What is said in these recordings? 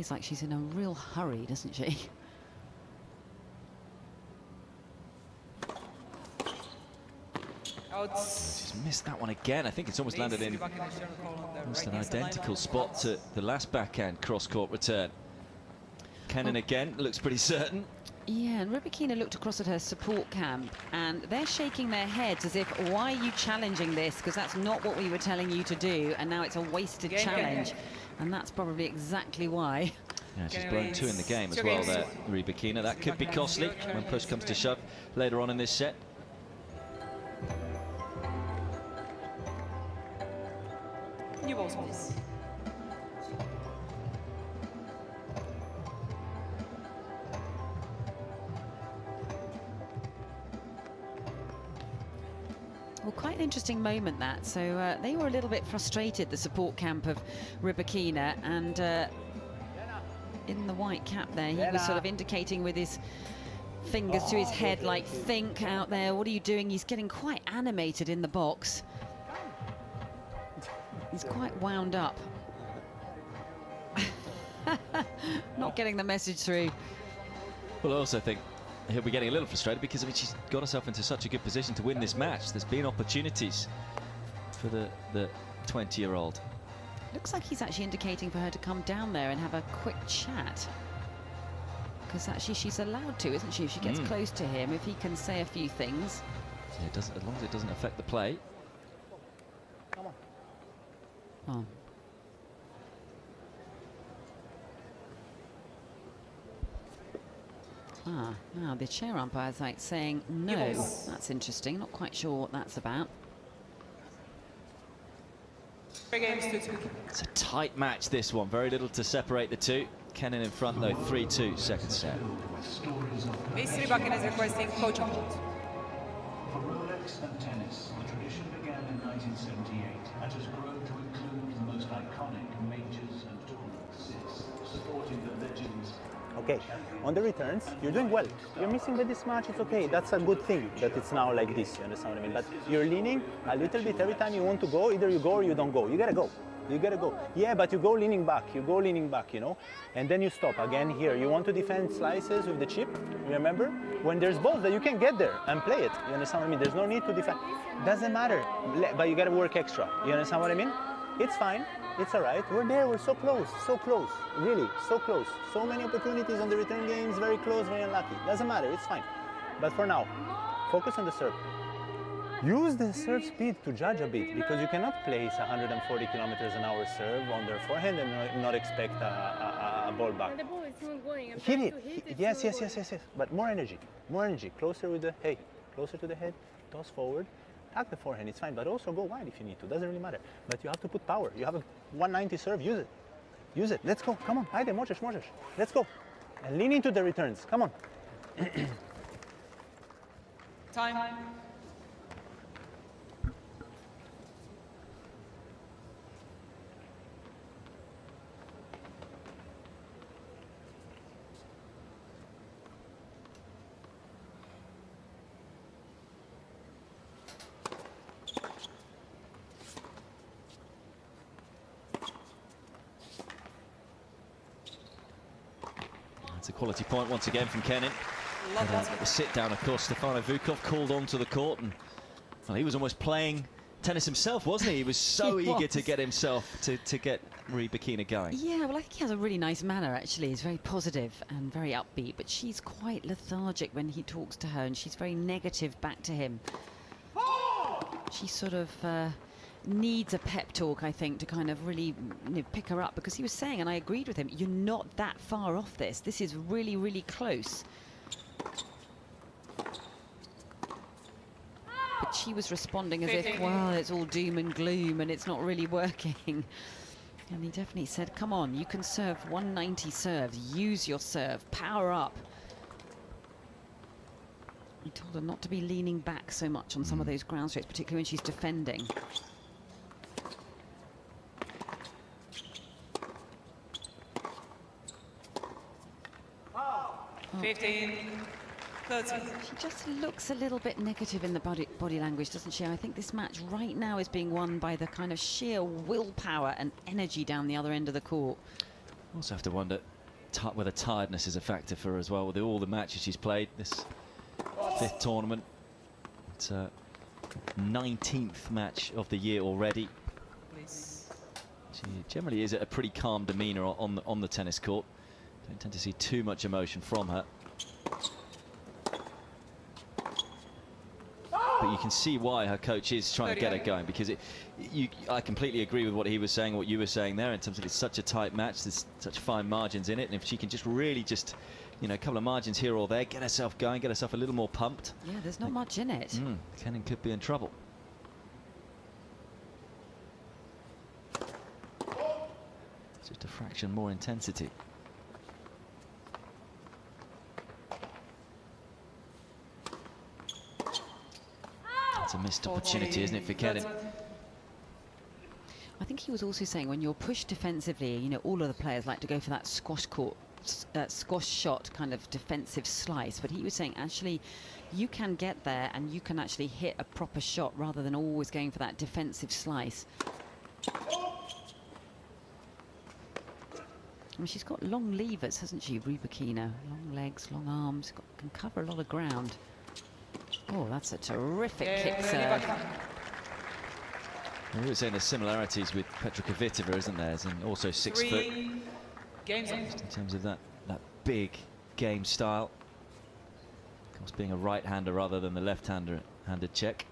It's like she's in a real hurry, doesn't she? She's missed that one again. I think it's almost landed in almost an identical spot to the last backhand cross-court return. Kenin again, looks pretty certain. Yeah, and Rybakina looked across at her support camp, and they're shaking their heads as if, why are you challenging this? Because that's not what we were telling you to do, and now it's a wasted challenge. And that's probably exactly why. Yeah, she's blown 2 in the game as well there, Rybakina. That could be costly when push comes to shove later on in this set. Well, quite an interesting moment that. So they were a little bit frustrated, the support camp of Rybakina, and in the white cap there, he was sort of indicating with his fingers to his head, like, think out there, what are you doing? He's getting quite animated in the box. He's quite wound up. Not getting the message through. Well, I also think he'll be getting a little frustrated because, I mean, she's got herself into such a good position to win this match. There's been opportunities for the 20-year-old. Looks like he's actually indicating for her to come down there and have a quick chat. Because actually she's allowed to, isn't she? If she gets close to him, if he can say a few things. Yeah, it doesn't, as long as it doesn't affect the play. Come on. Oh. Ah, now the chair umpire's like saying no. Yes. That's interesting. Not quite sure what that's about. It's a tight match, this one. Very little to separate the two. Kenin in front, though, 3-2, second set. Miss Rybakina is requesting coach on hold. For Rolex and tennis, the tradition began in 1978 and has grown to include the most iconic majors and tournaments, supporting the legends. Okay, on the returns, you're doing well. You're missing by this much, it's okay. That's a good thing that it's now like this, you understand what I mean? But you're leaning a little bit every time you want to go. Either you go or you don't go. You gotta go. You gotta go. Yeah, but you go leaning back. You go leaning back, you know? And then you stop. Again here, you want to defend slices with the chip, remember? When there's balls that you can get there and play it. You understand what I mean? There's no need to defend. Doesn't matter, but you gotta work extra. You understand what I mean? It's fine. It's all right. We're there. We're so close. So close. Really, so close. So many opportunities on the return games. Very close, very unlucky. Doesn't matter. It's fine. But for now, focus on the serve. Use the serve speed to judge a bit, because you cannot place 140 kilometers an hour serve on their forehand and not expect a ball back. The ball is not going. Hit it. Yes. But more energy. More energy. Closer with the closer to the head. Toss forward. Attack the forehand, it's fine, but also go wide if you need to. Doesn't really matter. But you have to put power. You have a 190 serve, use it. Use it. Let's go. Come on. Haydi, możesz. Let's go. And lean into the returns. Come on. Time. It's a quality point once again from Kenin. The sit down, of course, Stefano Vukov called onto the court, and well, he was almost playing tennis himself, wasn't he? He was so eager to get himself to get Rybakina going. Yeah, well, I think he has a really nice manner, actually. He's very positive and very upbeat, but she's quite lethargic when he talks to her, and she's very negative back to him. She sort of needs a pep talk, I think, to kind of really pick her up, because he was saying, and I agreed with him, you're not that far off this. This is really, really close. But she was responding as if, well, it's all doom and gloom and it's not really working. And he definitely said, come on, you can serve 190 serves, use your serve, power up. He told her not to be leaning back so much on some of those ground strokes, particularly when she's defending. 15, 30. She just looks a little bit negative in the body language, doesn't she? I think this match right now is being won by the kind of sheer willpower and energy down the other end of the court. Also have to wonder, whether tiredness is a factor for her as well, with all the matches she's played this 5th tournament. It's her 19th match of the year already. She generally is at a pretty calm demeanour on the tennis court. Don't tend to see too much emotion from her. But you can see why her coach is trying to get her going, because I completely agree with what he was saying, what you were saying there, in terms of it's such a tight match, there's such fine margins in it, and if she can just really you know, a couple of margins here or there, get herself going, get herself a little more pumped. Yeah, there's not much in it. Kenin could be in trouble. Just a fraction more intensity. It's a missed opportunity, isn't it, for Kenin? I think he was also saying when you're pushed defensively, you know, all of the players like to go for that squash shot kind of defensive slice, but he was saying actually you can get there and you can actually hit a proper shot rather than always going for that defensive slice. I mean, she's got long levers, hasn't she, Rybakina? Long legs, long arms, can cover a lot of ground. Oh, that's a terrific kick serve. We were saying there's similarities with Petra Kvitova, isn't there? And also 6 foot. Games on. Just in terms of that big game style. Of course, being a right-hander rather than the left-handed Czech.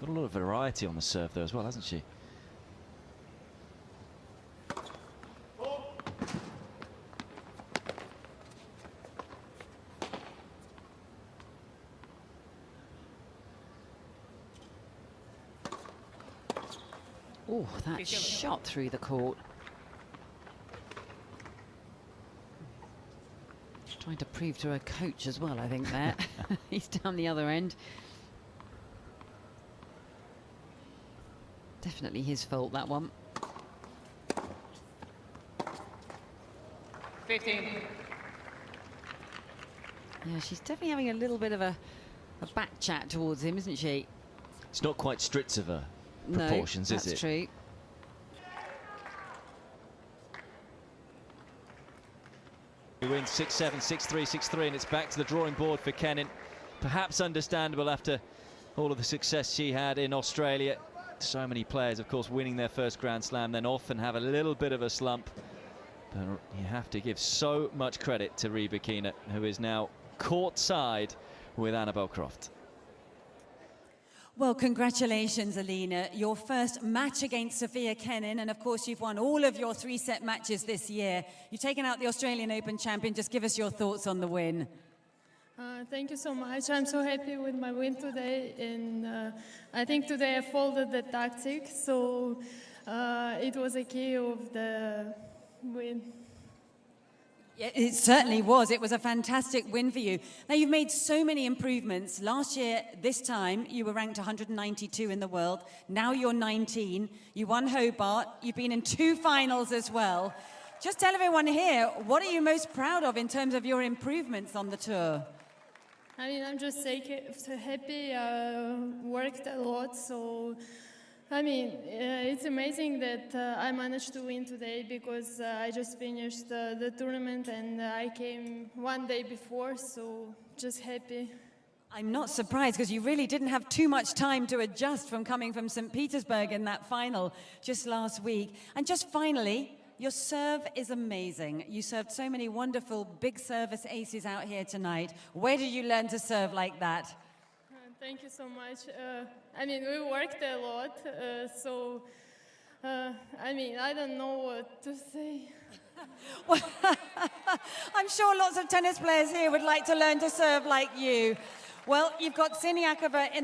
Got a lot of variety on the serve though as well, hasn't she? Oh, that shot through the court. Trying to prove to her coach as well, I think, there. He's down the other end. Definitely his fault, that one. 15. Yeah, she's definitely having a little bit of a back chat towards him, isn't she? It's not quite Stritzova proportions, is it? That's true. He wins 6-7, 6-3, 6-3, and it's back to the drawing board for Kenin. Perhaps understandable after all of the success she had in Australia. So many players, of course, winning their first Grand Slam, then often have a little bit of a slump. But you have to give so much credit to Rybakina, who is now courtside with Annabel Croft. Well, congratulations, Elena. Your first match against Sofia Kenin, and of course you've won all of your 3-set matches this year. You've taken out the Australian Open champion. Just give us your thoughts on the win. Thank you so much. I'm so happy with my win today, and I think today I folded the tactics, so it was a key of the win. Yeah, it certainly was. It was a fantastic win for you. Now, you've made so many improvements. Last year, this time, you were ranked 192 in the world. Now you're 19. You won Hobart. You've been in 2 finals as well. Just tell everyone here, what are you most proud of in terms of your improvements on the tour? I mean, I'm just so happy. Worked a lot, so I mean, it's amazing that I managed to win today because I just finished the tournament and I came one day before, so just happy. I'm not surprised because you really didn't have too much time to adjust from coming from St. Petersburg in that final just last week. And just finally, your serve is amazing. You served so many wonderful big service aces out here tonight. Where did you learn to serve like that? Thank you so much. I mean, we worked a lot, so I mean, I don't know what to say. Well, I'm sure lots of tennis players here would like to learn to serve like you. Well, you've got Siniakova in